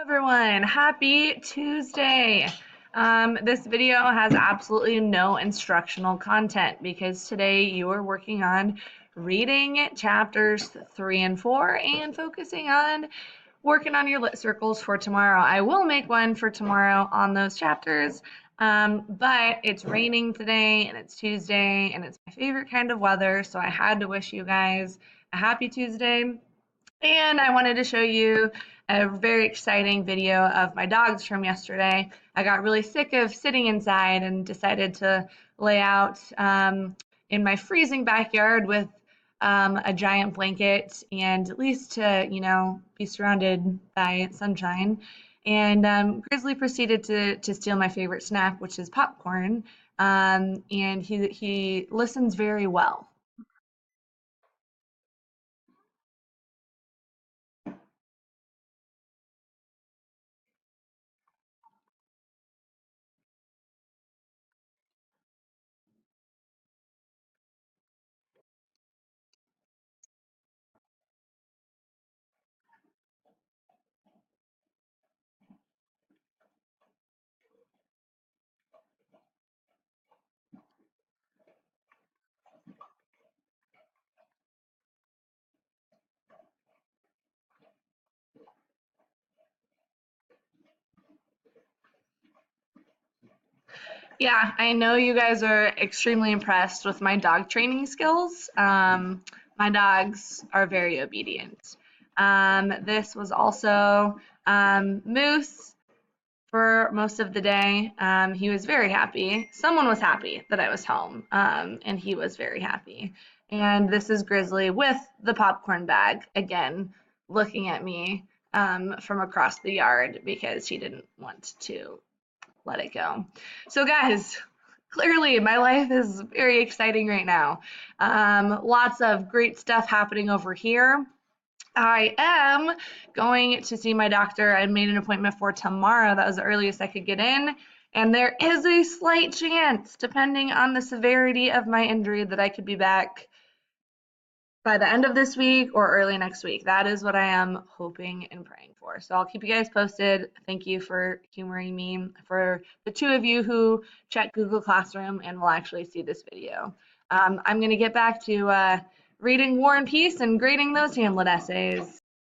Everyone, happy Tuesday. This video has absolutely no instructional content because today you are working on reading chapters 3 and 4 and focusing on working on your lit circles for tomorrow. I will make one for tomorrow on those chapters, but it's raining today and it's Tuesday and it's my favorite kind of weather, so I had to wish you guys a happy Tuesday. And I wanted to show you a very exciting video of my dogs from yesterday. I got really sick of sitting inside and decided to lay out in my freezing backyard with a giant blanket and at least to, be surrounded by sunshine. And Grizzly proceeded to steal my favorite snack, which is popcorn. And he listens very well. Yeah, I know you guys are extremely impressed with my dog training skills. My dogs are very obedient. This was also Moose for most of the day. He was very happy. Someone was happy that I was home, and he was very happy. And this is Grizzly with the popcorn bag, again, looking at me from across the yard because he didn't want to let it go. So guys, clearly my life is very exciting right now. Lots of great stuff happening over here. I am going to see my doctor. I made an appointment for tomorrow. That was the earliest I could get in. And there is a slight chance, depending on the severity of my injury, that I could be back by the end of this week or early next week. That is what I am hoping and praying for. So I'll keep you guys posted. Thank you for humoring me. For the two of you who check Google Classroom and will actually see this video. I'm going to get back to reading War and Peace and grading those Hamlet essays.